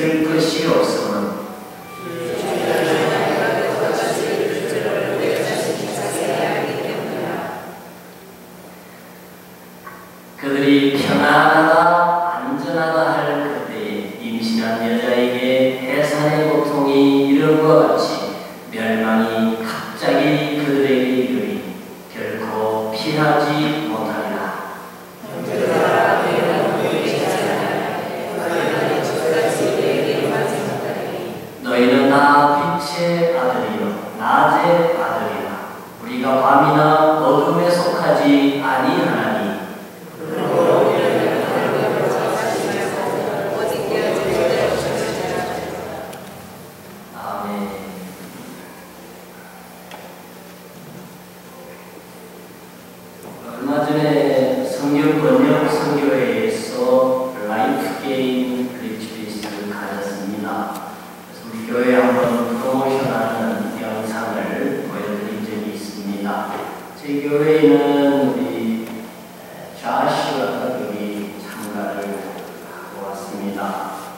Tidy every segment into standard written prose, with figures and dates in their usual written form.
있을 것이 없음은 그들이 편안하다 안전하다 할 그때에 임신한 여자에게 해산의 고통이 이름과 같이 멸망이 갑자기 그들에게 이르니 결코 피하지 못하리라. 너희는 다 빛의 아들이요 낮의 아들이라. 우리가 밤이나 어둠에 속하지 아니하나니 얼마 전에 성경 번역 선교회에서 라이프 게임 리트리트를 가졌습니다. 그래서 우리 교회에 한번 프로모션하는 영상을 보여드린 적이 있습니다. 제 교회에는 우리 좌시가 여기 참가를 하고 왔습니다.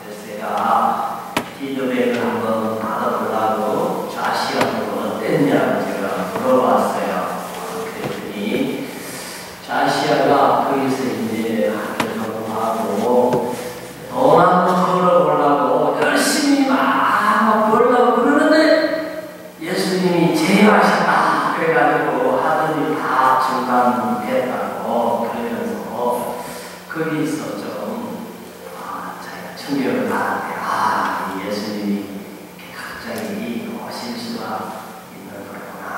그래서 제가 피드백을 한번 받아보려고 좌시하고 어땠냐고 제가 물어봤어요. 그랬더니 좌시아가 거기서 이제 학교를 하고 돈 한번 벌어보려고 열심히 막 벌려고 그러는데 예수님이 제의하셨다 그래가지고 하더니 다 중단됐다고 그러면서 거기서 좀 자기가 충격을 받았대요. 이 예수님이 갑자기 오실 수가 있는 거구나.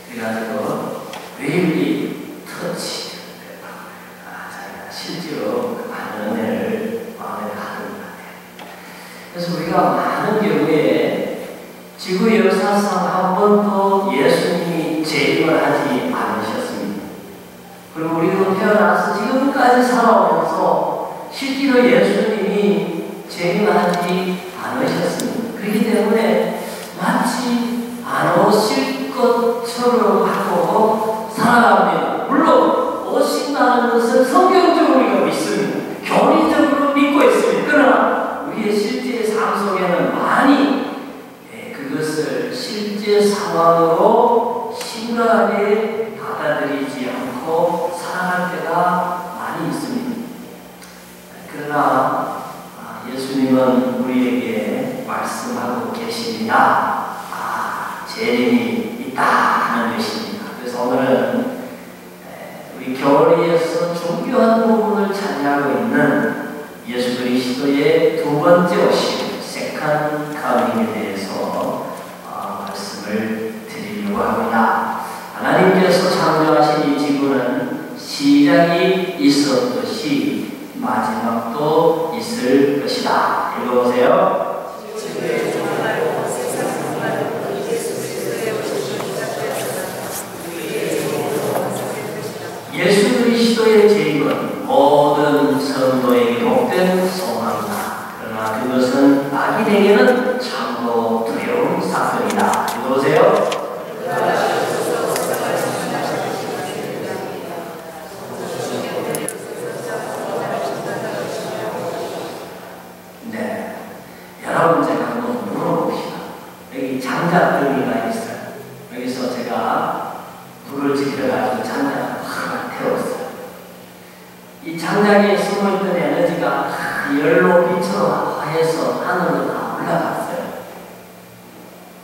그래가지고 really touch. 자기가 실제로 많은 은혜를 마음에 받은 것 같아요. 그래서 우리가 많은 경우에 지구 역사상 한 번도 예수님이 재림을 하지 않으셨습니다. 그리고 우리도 태어나서 지금까지 살아오면서 실제로 예수님이 재림을 하지 않으셨습니다. 그렇기 때문에 마치 안 오실 것처럼 하고 살아갑니다. 물론 오신다는 것을 성경적으로 우리가 믿습니다. 교리적으로 믿고 있습니다. 그러나 우리의 실제 삶 속에는 많이 그것을 실제 상황으로 심각하게 받아들이지 않고 살아갈 때가 많이 있습니다. 그러나 예수님은 우리에게 말씀하고 계십니다. 재림이 있다 하는 것입니다. 그래서 오늘은 우리 교리에서 중요한 부분을 차지하고 있는 예수 그리스도의 두 번째 오심, 세컨드 카밍에 대해서 말씀을 드리려고 합니다. 하나님께서 창조하신 이 지구는 시작이 있었듯이 마지막도 있을 것이다. 읽어보세요. 예수 그리스도의 재림은 모든 성도에게 복된 소망이다. 그러나 그것은 마귀에게는 참으로 두려운 사건이다. 읽어보세요. 네, 여러분 제가 한번 물어봅시다. 여기 장작들이가 있어요. 여기서 제가 불을 지펴가지고 장작 태웠어요. 이 장작에 숨어있던 에너지가 열로 빛으로 화해서 하늘로 다 올라갔어요.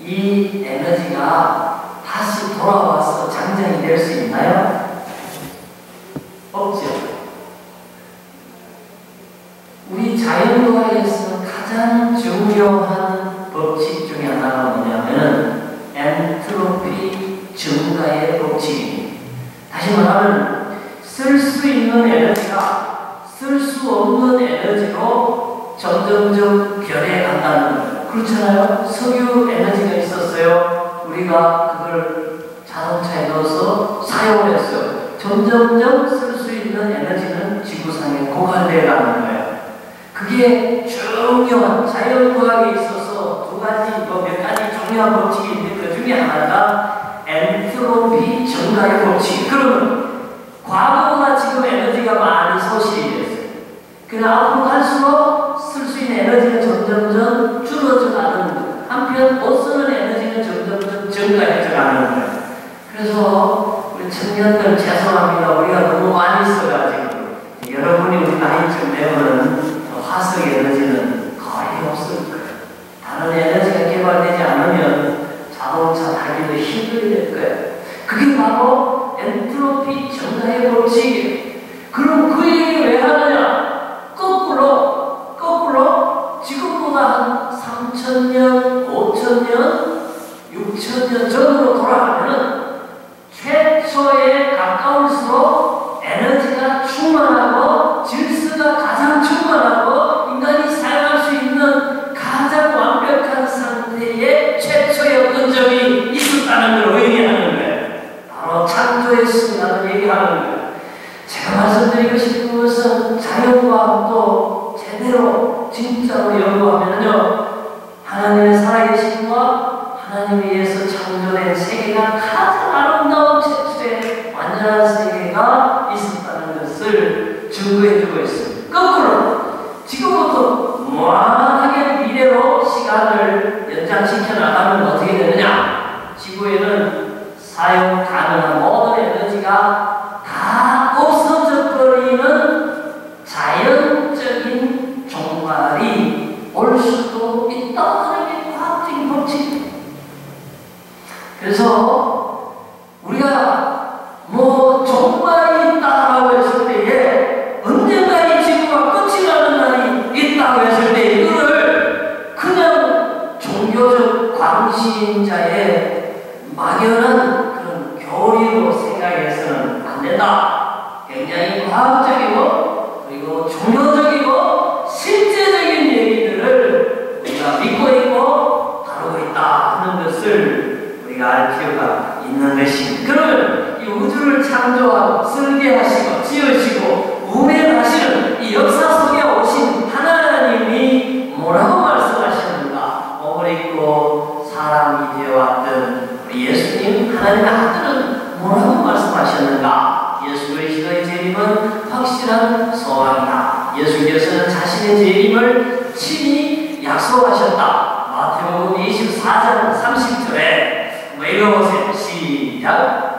이 에너지가 다시 돌아와서 장작이 될 수 있나요? 없죠. 우리 자연과학에서 가장 중요한 법칙 중에 하나가 뭐냐면 엔트로피 증가의 법칙입니다. 다시 말하면 쓸 수 있는 에너지가 쓸 수 없는 에너지로 점점점 변해간다는 거예요. 그렇잖아요? 석유 에너지가 있었어요. 우리가 그걸 자동차에 넣어서 사용을 했어요. 점점점 쓸 수 있는 에너지는 지구상에 고갈되어가는 거예요. 그게 중요한 자연과학에 있어서 몇 가지 중요한 법칙이 있는데 그 중에 하나가 엔트로피 증가의 법칙. 그러면 과거보다 지금 에너지가 많이 소실이 됐어요. 그러나 앞으로 갈수록 쓸 수 쓰는 에너지가 점점점 줄어져 가는 거예요. 한편 못 쓰는 에너지는 점점점 증가해져 가는 거예요. 그래서 우리 청년들 죄송합니다. 우리가 너무 많이 써가지고 여러분이 우리 나이쯤 되면 화석 에너지는 거의 없을 거예요. 다른 에너지가 개발되지 않으면 자동차 타기도 힘들게 될 거예요. 그게 바로 엔트로피 증가의 법칙이에요. 그럼 그 얘기를 왜 하느냐? 거꾸로 지금보다 한 3,000년, 5,000년, 6,000년 전으로 돌아가면 최초에 가까울수록 에너지가 충만하고 질서가 가장 충만하고 인간이 사용할 수 있는 가장 완벽한 상태의 최초의 어떤 점이 있었다는 걸 의미하는 거예요. 바로 창조의 순간을 얘기하는 거예요. 제가 말씀드리고 싶은 것은 자연과학도 제대로 진짜로 연구하면요, 하나님의 살아계심과 하나님에 의해서 창조된 세계가 가장 아름다운 최초의 완전한 세계가 있었다는 것을 증거해주고 있습니다. 거꾸로 지금부터 무한하게 미래로 시간을 연장시켜 나가면 어떻게 되느냐? 지구에는 사용 가능한 모든 에너지가 다 없어져 버리는 자연적인 종말이 올 수도 있다는 게 과학적인 법칙입니다. 그래서 우리가 뭐 종말이 있다라고 했을 때에 언젠가 이 지구가 끝이 나는 날이 있다고 했을 때 이거를 그냥 종교적 광신자의 막연한 그런 교리로 생각해서는 안 된다. 굉장히 과학적이고 그리고 종교적이고 실제적인 얘기들을 우리가 믿고 있고 다루고 있다 하는 것을 우리가 알 필요가 있는 것입니다. 그러면 이 우주를 창조하고 설계하시고 지으시고 운행하시는 이 역사 속에 오신 하나님이 뭐라고 말씀하셨는가? 오늘 있고 사람이 되어왔던 우리 예수님 하나님의 아들은 뭐라고 말씀하셨는가? 예수 그리스도의 재림은 확실한 소망이다. 예수께서는 자신의 재림을 친히 약속하셨다. 마태복음 24장 30절에 한번 읽어보세요. 시작.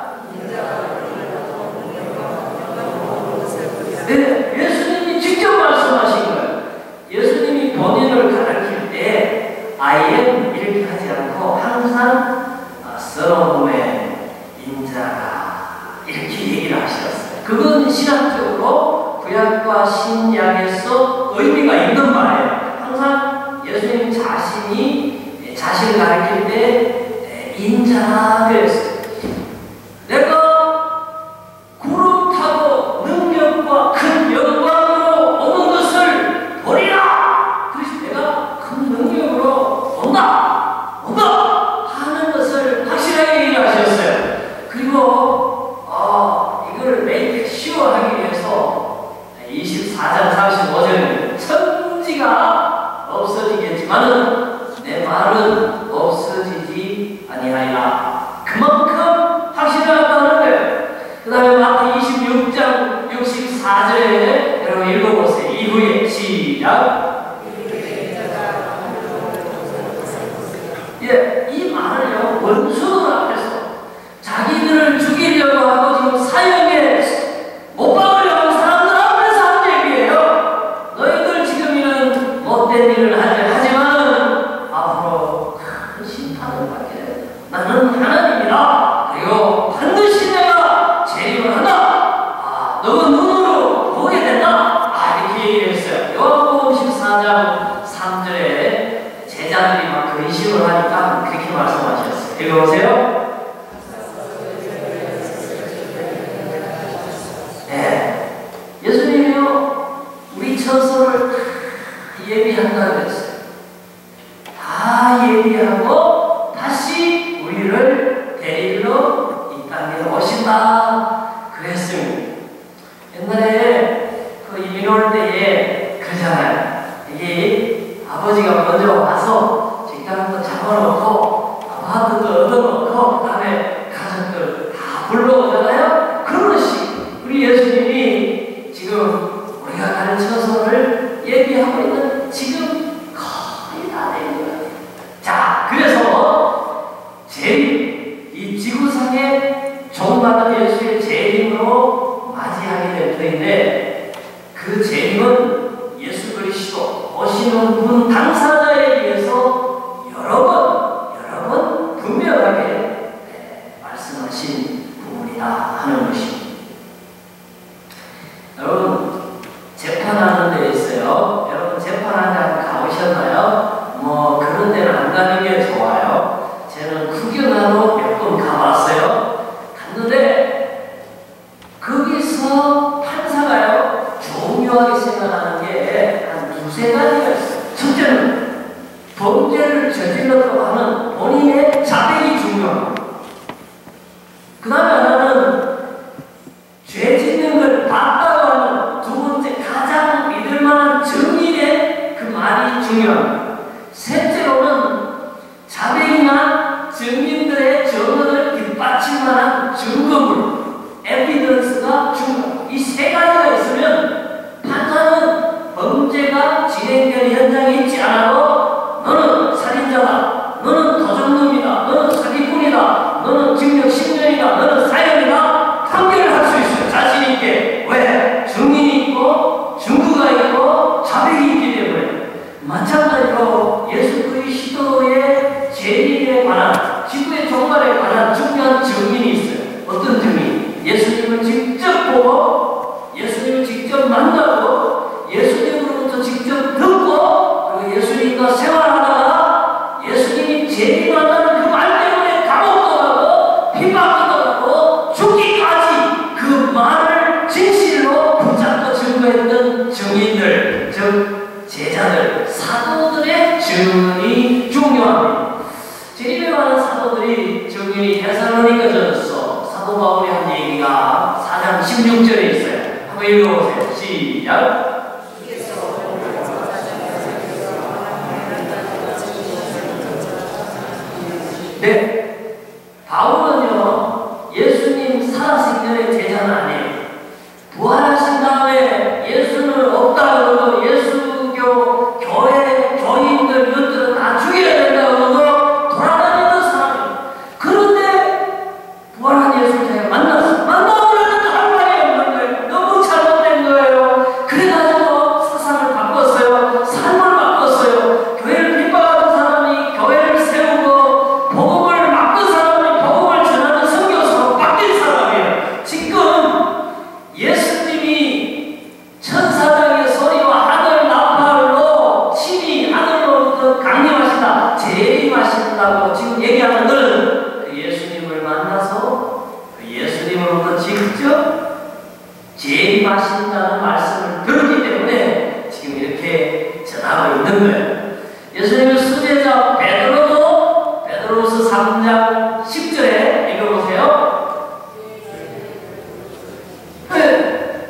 네, 예수님이 직접 말씀하신 거예요. 예수님이 본인을 가르칠 때 I am 이렇게 하지 않고 항상 서러움의 인자가 이렇게 얘기를 하셨어요. 그건 신학적으로 구약과 신약에서 의미가 있는 말이에요. 항상 예수님 자신이 자신을 가르칠 때 인자라 그랬어요. 내가 구름 타고 능력과 큰 영광으로 오는 것을 보리라. 그래서 내가 큰 능력으로 온다 하는 것을 확실하게 얘기하셨어요. 그리고 이걸 make sure 하기 위해서 24장 35절에 천지가 없어지겠지만은 내 말은 없어지지 아니하리라. 그만큼 확실하다는 거예요. 그 다음에 마태 26장 64절에 여러분 읽어보세요. 이후에 시작. 예, 이 말을요, 원수들 앞에서 자기들을 죽이려고 하고 지금 사형에 못 박으려고 사람들 앞에서 한 얘기예요. 너희들 지금 이런 못된 일을 하지만 앞으로 큰 심판을 받게 나는 하나님이다. 그리고 반드시 내가 재림을 한다. 너가 눈으로 보게 된다. 이렇게 얘기했어요. 요한복음 14장 3절에 제자들이 막 근심을 하니까 그렇게 말씀하셨어요. 읽어보세요. 네, 예수님이요, 우리 처소를 다 예비한다고 했어요. 다 예비하고 다시 우리를 데리러 이 땅에 오신다 그랬습니다. 옛날에 그 이민 올 때에 그러잖아요. 이게 아버지가 먼저 와서 직장도 잡아놓고 아파트도 얻어놓고 그 다음에 가족들 다 불러오잖아요. 그러시 우리 예수님이 지금 우리가 가는 처소를 예비하고 있는 지금 붙어있는데 그 재림은 예수 그리스도 오시는 분 당사자에 의해서 여러 번 분명하게 말씀하신 부분이다 하는 것입니다. 여러분 재판하는 데 있어요. 여러분 재판하는 데 가보셨나요? 뭐 그런 데는 안 가는 게 좋아요. 저는 구경하러 몇 번 가봤어요. 갔는데 거기서 판사가요 중요하게 생각하는 게 한 두세 가지가 있어요. 첫째는 범죄를 저질렀다고 하는 본인의 자백이 중요합니다. 그 다음에 하나는 죄 짓는 걸 봤다고 하는 두 번째 가장 믿을 만한 증인의 그 말이 중요합니다. 셋째로는 자백이나 증인들의 증언을 뒷받칠 만한 증거물, 에비던스가 중요합니다. 이 세 가지가 있으면 판사는 범죄가 진행된 현장에 있지 않아도 너는 살인자다, 너는 도적놈이다, 너는 사기꾼이다, 너는 징역 10년이다, 너는 사형이다 판결을 할 수 있어요. 자신 있게. 왜? 증인이 있고 증거가 있고 자백이 있기 때문에. 마찬가지로 예수 그리스도의 재림에 관한, 지구의 종말에 관한 중요한 증인이 있어요. 어떤 증인? 예수님을 직접 보고 예수님을 직접 만나고 예수님으로부터 직접 듣고 그 예수님과 생활하다가 예수님이 재림한다는 그 말 때문에 감옥도 가고 핍박도 가고 죽기까지 그 말을 진실로 붙잡고 증거했던 증인들, 즉 제자들, 사도들의 증언이 중요합니다. 재림에 관한 사도들이 증인이 데살로니가전서 사도 바울이 한 얘기가 4장 16절에 있어요. 한번 읽어보세요. 시작. 네, 바울은요 예수님 살아생전의 제자는 아니에요. 부활하신 다음에 예수는 없다 그러고 예수교 교회 교인들 이것들은 다 죽여야 된다 그러고 돌아다니는 사람이에요. 그런데 부활한 예수를 제가 만났어요. 만나고 그러는데 할 말이 없는 거예요. 너무 잘못된 거예요. 그래가지고 사상을 바꿨어요. 삶을 바꿨어요. 교회를 핍박하던 사람이 교회를 세우고 복음을 막던 사람이 복음을 전하는 선교사로 바뀐 사람이에요. 지금 예수님이 천사장의 소리와 하늘 나팔로 친히 하늘로부터 강림하신다, 재림하신다고 지금 얘기하는 것은 그 예수님을 만나서 그 예수님으로부터 직접 재림하신다는 말씀을 들었기 때문에 지금 이렇게 전하고 있는 거예요. 예수님의 수제자 베드로도 베드로서 3장 10절에 읽어보세요.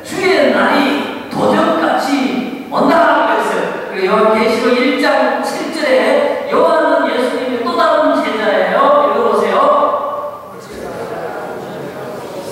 주의 날이 도적같이 온다라고 했어요. 그리고 요한계시록 1장 7절에 요한은 예수님의 또 다른 제자예요. 읽어보세요.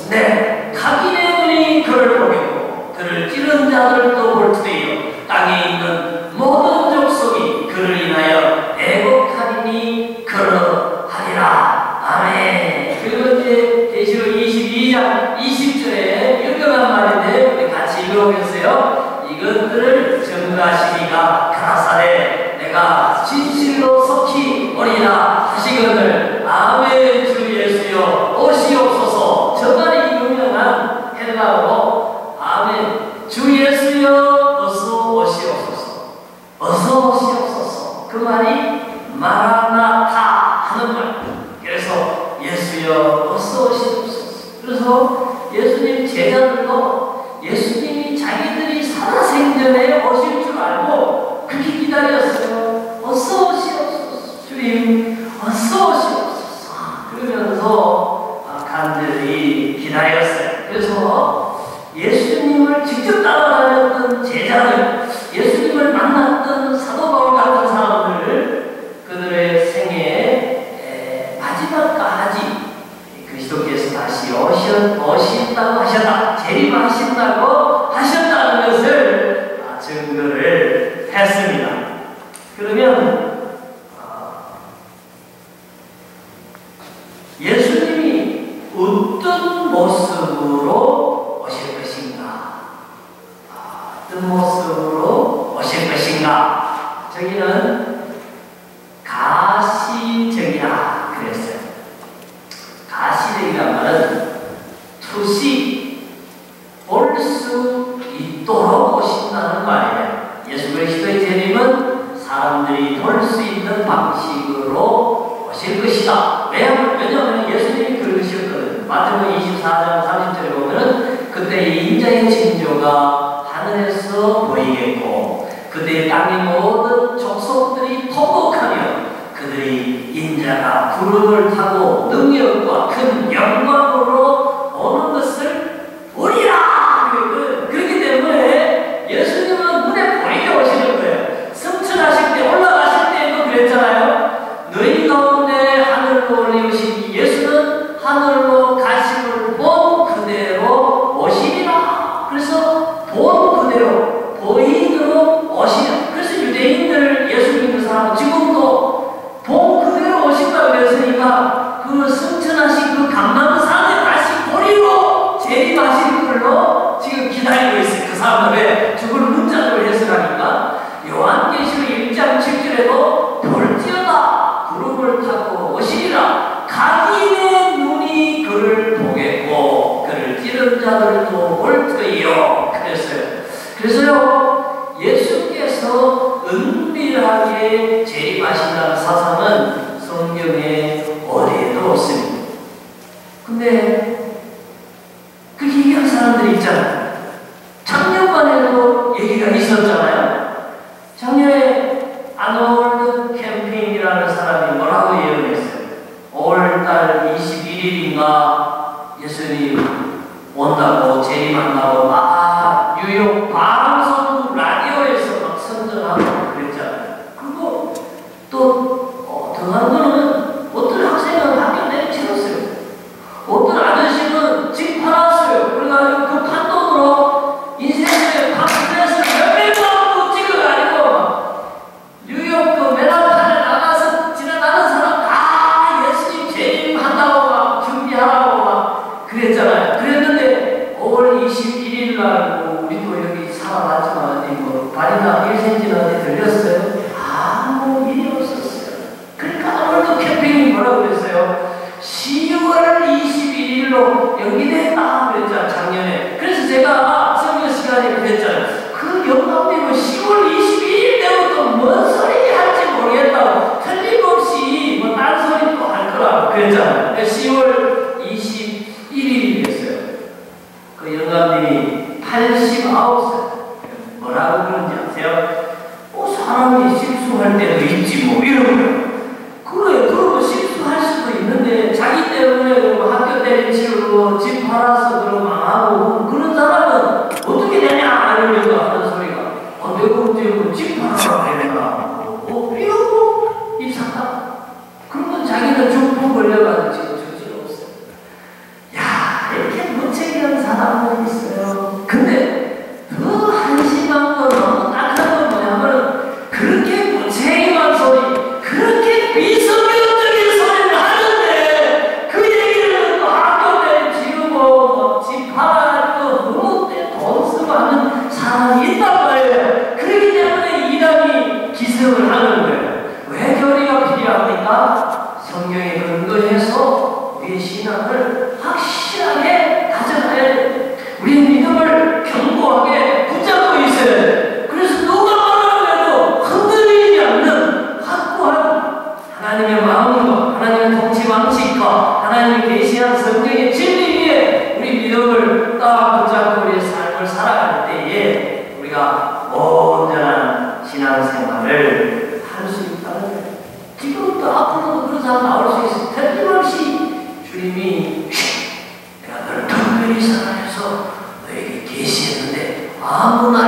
네, 각인의 눈이 그를 보겠고 그를 찌른 자들도 볼 터이요 땅에 있는 모든 족속이 그를 인하여 애곡하리니 그러하리라. 아멘. 그리고 이제 계시록 22장 20절에 읽어간 말인데 우리 같이 읽어보겠어요. 이것들을 증거하시니가 가라사대 내가 진실로 속히 오리라 하시거늘. 아멘. 주 예수여 오시옵소서. 저 말이 유명한 헬라어로 아멘. 주 예수여 어서 오시옵소서. 어서 오시옵소서. 그 말이 마라나타 하는 말. 그래서 예수여 어서 오시옵소서. 그래서 예수님 제자들도 예수님이 자기들이 살아생전에 오실 줄 알고 그렇게 기다렸어요. 어서 오시옵소서. 주님 어서 오시옵소서. 그러면서 간절히 기다렸어요. 그래서 예수님을 직접 따라다녔던 제자들, 예수님을 만났던 사도 바울 같은 사람들, 그들의 생애 마지막까지 그리스도께서 다시 오신다고 하셨다, 재림하신다고 하셨다는 것을 증거를 했습니다. 그러면 예수님이 어떤 모습으로 오실 것인가 어떤 모습으로 오실 것인가? 저기는 가시적이라 그랬어요. 가시적이란 말은 투시 볼 수 있도록 오신다는 말이에요. 예수 그리스도의 재림은 사람들이 볼 수 있는 방식으로 오실 것이다. 왜냐하면 예수님이 그러셨거든요. 마태복음 24장 30절에 보면은 그때 인자의 징조가 하늘에서 보이겠고 그때 땅의 모든 족속들이 통곡하며 그들이 인자가 구름을 타고 능력과 큰 영광으로 오는 것을 보리라. 그렇기 때문에 예수님은 눈에 보이게 오시는 거예요. 승천하실 때 올라가실 때도 그랬잖아요. 너희 가운데 하늘로 올리우신 예수는 하늘로 가심을 본 그대로 오시리라. 그래서 본 그대로 보이도록 오시리라. 그래서 유대인들 예수 믿는 사람 지금도 본 그대로 오신다고 그랬으니까 그 승천하신 그 감람산에 다시 보리로 재림하실 걸로 지금 기다리고 있어요. 그 사람들 왜 죽을 문자로 해석하니까 요한계시록 1장 7절에도 볼지어다 구름을 타고 오시리라. 각인의 눈이 그를 보겠고 그를 찌른 자들도 볼 터이요. 그래서요 예수께서 은밀하게 재림하신다는 사상은 성경에 어디에도 없습니다. 근데 그 얘기한 사람들이 있잖아요. 작년만에도 얘기가 있었잖아요. 작년에 아놀드 캠핑이라는 사람이 뭐라고 예언했어요? 5월달 21일인가 예수님 온다고 재림한다고 막 뉴욕 방송국 라디오에서 막 선전하고 그랬잖아요. 그리고 또 더한 거는 어떤 학생은 학교 내치웠어요. 어떤 아저씨는 집 팔았어요. 그래가지고 그 판돈으로 인생의 파스에서 몇백 만원 찍어가지고 뉴욕 그 맨하탄에 나가서 지나가는 사람 다 예수님 재림한다고 막 준비하라고 막 그랬잖아요. 그랬는데 5월 21일 날 우리도 여기 살아났지만 뭐 발이나 1cm나 들렸어요. 아무 일이 없었어요. 그러니까 오늘도 캠핑이 뭐라고 그랬어요? 10월 21일로 연기됐다 그랬잖아 작년에. 그래서 제가 설교 시간에 그랬잖아요. 그 영감님은 10월 22일 때부터 뭔 소리 할지 모르겠다고 틀림없이 뭐 딴소리 또 할 거라고 그랬잖아요. 10월 21일이 됐어요. 그 영감님이 89살. 뭐라고 그런지 아세요? 사람이 실수할 때도 있지 뭐 이런 거예요. 그래, 그러고 실수할 수도 있는데 자기 때문에 학교 때려치우고 집 팔아서 그러고 망하고 그런 사람은 어떻게 되냐 이러면서 하는 소리가 내가 언제 집 팔아서 되나 이러고 이상하다. 그러면 자기는 중풍 걸려가지고 지금 정신없어요. 야, 이렇게 무책임한 사람들이 있어요. 근데 더 한심한 건 너무 딱한 건 뭐냐면 그렇게 무책임한 소리, 그렇게 비성경적인 소리를 하는데 그 얘기를 또 학교 때 지우고 집 팔아가지고 너무 때 돈 쓰고 하는 사람이 있단 말이에요. 그렇기 때문에 이단이 기승을 하는 거예요. 왜 교리가 필요합니까? 성경에 근거해서 우리의 신앙을 확실하게 가져가야 돼요. 우리의 믿음을 견고하게 붙잡고 있어야 돼요. 그래서 누가 뭐라고 해도 흔들리지 않는 확고한 하나님의 마음과 하나님의 통치 방식과 하나님이 계시한 성경의 진리 위에 우리 믿음을 딱 붙잡고 우리의 삶을 살아갈 때에 우리가 온전한 신앙생활을 할 수 있다는 거예요. 지금도 앞으로도 그런 사람 나올 수 있어요. 틀림없이 주님이 내가 너를 특별히 사랑해서 너에게 계시했는데 아무 날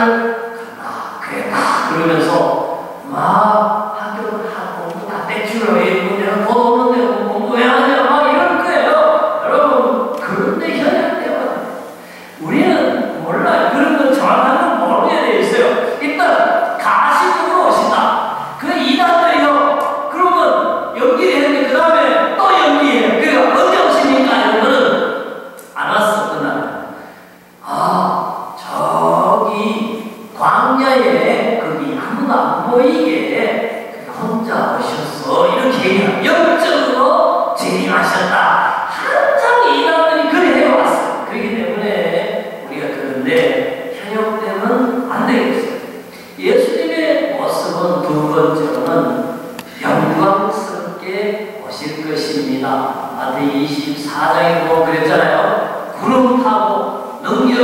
그랬다 그러면서 막 학교를 하고 다 떼주러 해고 내가 돈 없는데 공부 왜 하냐 막 이럴 거예요. 여러분 그런데 현역되면 우리는 몰라요. 그런 건 정확한 건 모르게 돼 있어요. 일단 가시적으로 오신다. 그 이단들이요. 그러면 연기했는데 그 다음에 또 연기해요. 그러니까 언제 오십니까? 이런 거는 안 왔어 그날. 저기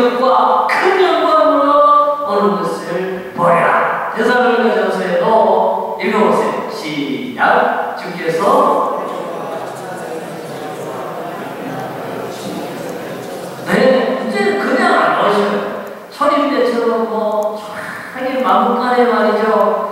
능력과 큰 영광으로 오는 것을 보리라. 데살로니가전서에도 읽어보세요. 시작. 주께서 네, 이제는 그냥 안 오셔요. 초림때처럼 하긴 마음간에 말이죠.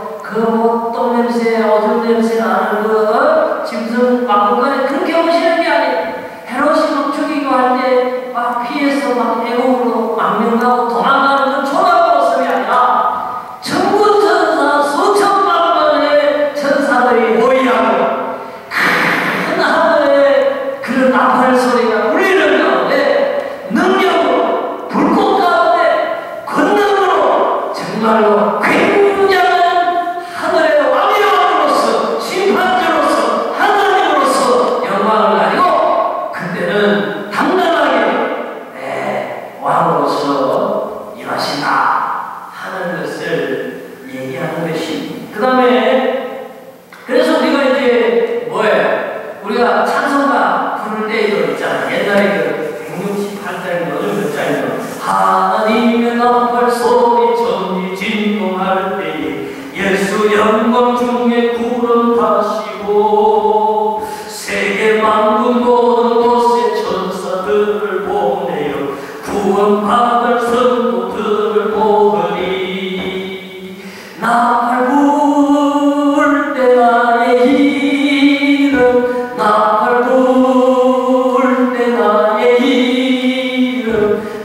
똥냄새, 오줌 냄새 나는 짐승 마음간에 그렇게 오시는 게 아니에요. 헤롯이 막 죽이고 할 때 막 피해서 막 애국으로 망명하고 도망가는 그 초라한 모습이 아니라 천군 천사 수천만 번의 천사들이 모이하고 큰 하늘에 그런 나팔 소리가 울리는 가운데 능력으로 불꽃 가운데 권능으로 정말로 굉장한 하늘의 왕이로서 심판주로서 하나님으로서 영광을 가지고 그때는 당당하게 왕으로서 일하신다 하는 것을 얘기하는 것입니다. 그 다음에 그래서 우리가 이제 뭐예요? 우리가 찬송가 부를 때 이거 있잖아요. 옛날에 그 168장인가 몇 장인가 하나님의 나팔 소리 천지 진동할 때에 예수 영광 중에 구름 타시고 세계 만국 모든 곳에 천사들을 보내어 구원받을 성도들을 보으리. 나팔 불 때 나의 이름 나팔 불 때 나의 이름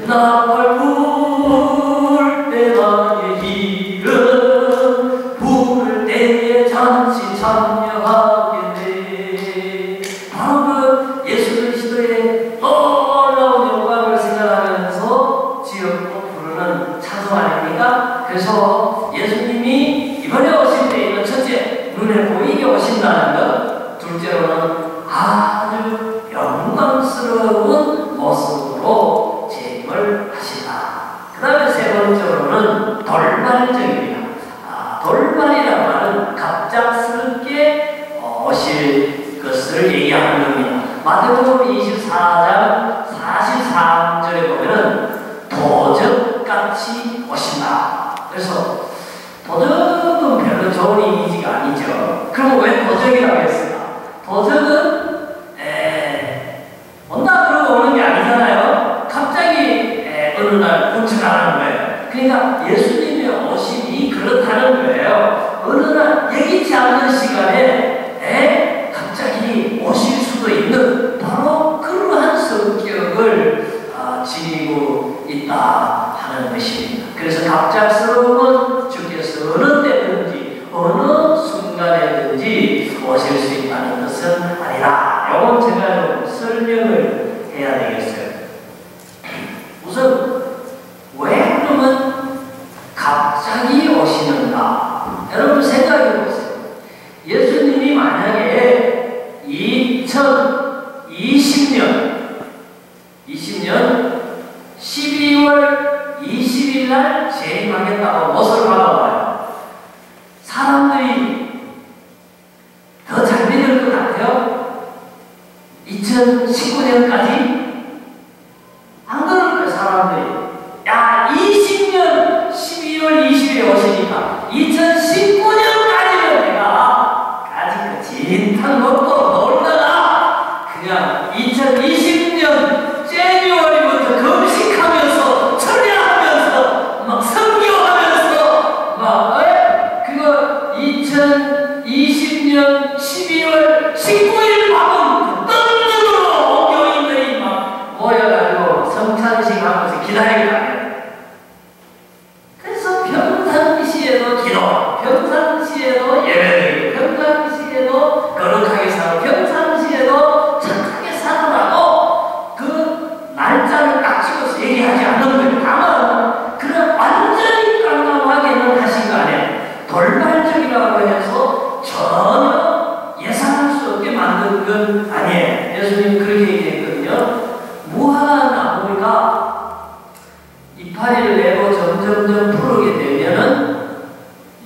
나팔 불 때 나의 이름 부를 때에 잔치 참여하게 돼. 바로 그 예수 그리스도의 놀라운 영광을 생각하면서 지었고 부르는 찬송 아닙니까? 그래서 예수님이 이번에 오실 때에는 첫째 눈에 보이게 오신다는 것, 둘째로는 아주 영광스러운 모습으로 재림을 하신다. 그 다음에 세 번째로는 돌발적입니다. 돌발이라는 말은 갑작스럽게 오실 것을 얘기하는 겁니다. 마태복음 24장 43절에 보면은 도적같이 오신다. 그래서 도적은 별로 좋은 이미지가 아니죠. 그럼 왜 도적이라고 했을까? 도적은 온다 그러고 오는 게 아니잖아요. 갑자기 어느 날 분출하는 거예요. 그러니까 예수님의 오심이 그렇다는 거예요. 어느 날 예기치 않는 시간에 갑자기 오실 수도 있는 바로 그러한 성격을 지니고 있다 하는 것입니다. 그래서 갑작스러움은 주께서 어느 때든지 어느 순간에든지 오실 수 있다는 것은 아니라 이건 제가 설명을 해야 되겠어요. 우선 왜 그러면 갑자기 오시는가? 여러분 생각해 보세요. 예수님이 만약에 2020년 12월 20일 날 재임하겠다고 못을 박아봐요. 사람들이 더 잘 믿을 것 같아요? 2019년까지? 안 그럴 거예요, 사람들이. 야, 20년 12월 20일에 오시니까 2019년까지는 내가 아직 진탕 먹고 놀다가 그냥 2020년 제뉴얼이부터 금식하면서 철야하면서 막 성교하면서 막 그거 2020년 12월 19일 밤은 뜬눈으로 교인들이 막 모여가지고 성찬식 하면서 기다리고 가요. 그래서 평상시에도 기도, 평상시에도 예배드리고, 평상시에도 거룩하게 살고, 평상시에도 착하게 살으라고 그 날짜를 딱 찍어서 얘기하지 않는 거예요. 다만 그런 완전히 깜깜하게는 하신 거 아니에요. 돌발적이라고 해서 전혀 예상할 수 없게 만든 건 아니에요. 예수님 그렇게 얘기했거든요. 무화과 나무가 이파리를 내고 점점점 푸르게 되면은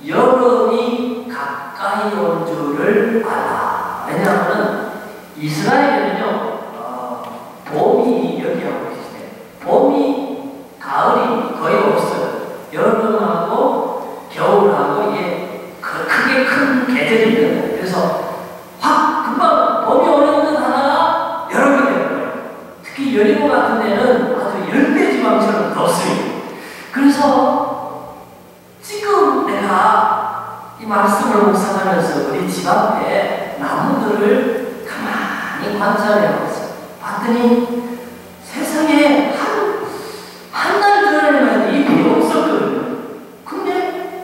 여름이 가까이 온 줄을 알아. 왜냐하면 이스라엘에는요 봄이 여기하고 비슷해요. 봄이 우리 집 앞에 나무들을 가만히 관찰해 봤어요. 봤더니 세상에 한 달 전에는 잎이 없었거든요. 근데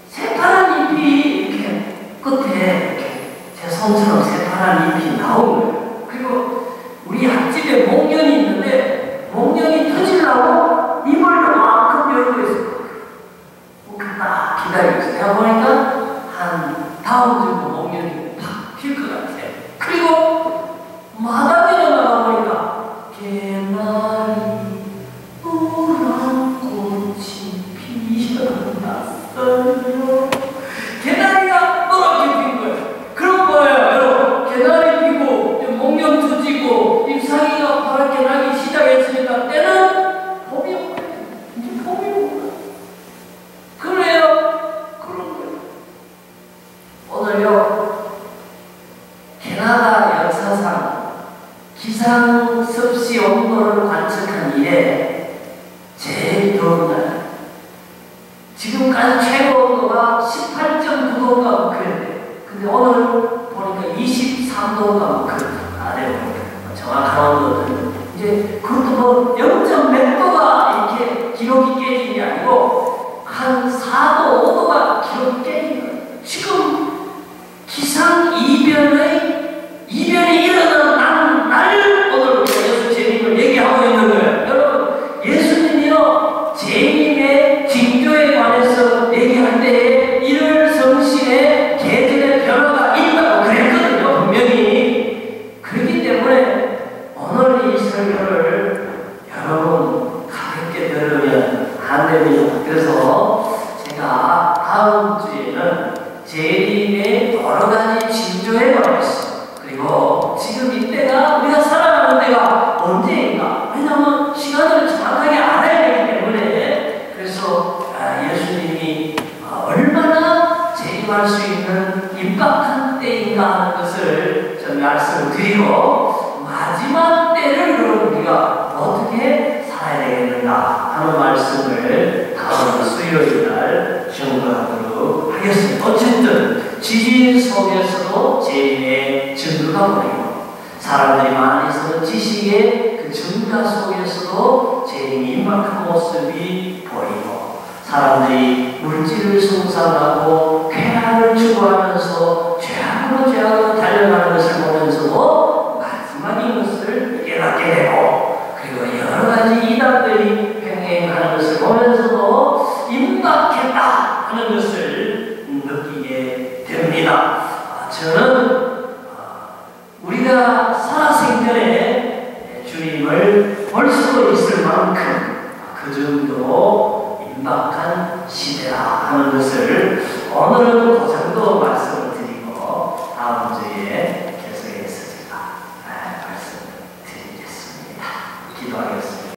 새파란 잎이 이렇게 끝에 이렇게 제 손처럼 새파란 잎이 나온 거예요. 그리고 우리 앞집에 목련이 있는데 목련이 터지려고 잎을 요만큼 열고 있어요. 딱 기다리고 있어요. 내가 보니까 한 다음 주고 목련이 팍 필 것 같아. 그리고 마당에 나가보니까 개나리 노란 꽃이 피어났어요. 개나리가 노랗게 핀 거예요. 그럼 뭐예요, 여러분? 개나리 피고 목련 터지고 잎사귀가 파랗게 나기 시작했으니까 때는 봄이 온 거예요. 이제 봄이 온 거예요. 그래요. 그런 거예요. 오늘요, 캐나다 역사상 기상 습시 온도를 관측한 이래 제일 더운 날. 지금까지 최고 온도가 18.9도인가 그랬대요. 근데 오늘 보니까 23도인가 그랬다. 아래 보니까 정확한 온도는 이제 그것도 뭐 0점 몇 도가 이렇게 기록이 깨진 게 아니고 한 4도, 5도가 기록이 깨진 거예요. 지금 기상 이변이 일어나는 날 오늘 예수 재림을 얘기하고 있는 거예요. 여러분, 예수님이요 재림의 징조에 관해서 얘기할 때에 1월 성신의 계절의 변화가 있다고 그랬거든요. 분명히. 그렇기 때문에 오늘 이 설교를 여러분 가볍게 들으면 안 됩니다. 그래서 제가 다음 주에는 재림의 여러 가지 징조에 관해서, 그리고 지금 이때가 우리가 살아가는 때가 언제인가? 왜냐하면 시간을 정확하게 알아야 되기 때문에. 그래서 예수님이 얼마나 재림할 수 있는 임박한 때인가 하는 것을 좀 말씀을 드리고, 마지막 때를 그럼 우리가 어떻게 살아야 되겠는가 하는 말씀을 다음 수요일 날 증거하도록 하겠습니다. 어쨌든 지진 속에서도 재림의 증거가 보이고, 사람들이 많이 쓰는 지식의 그 증가 속에서도 재림이 임박한 모습이 보이고, 사람들이 물질을 숭상하고 쾌락을 추구하면서 죄악으로 달려가는 것을 보면서도 마지막인 것을 깨닫게 되고, 그리고 여러 가지 이단들이 횡행하는 것을 보면서도 임박했다 하는 것을 느끼게 됩니다. 저는 우리가 살아생전에 주님을 볼 수 있을 만큼 그 정도로 임박한 시대라 하는 것을 오늘은 그 정도 말씀을 드리고 다음 주에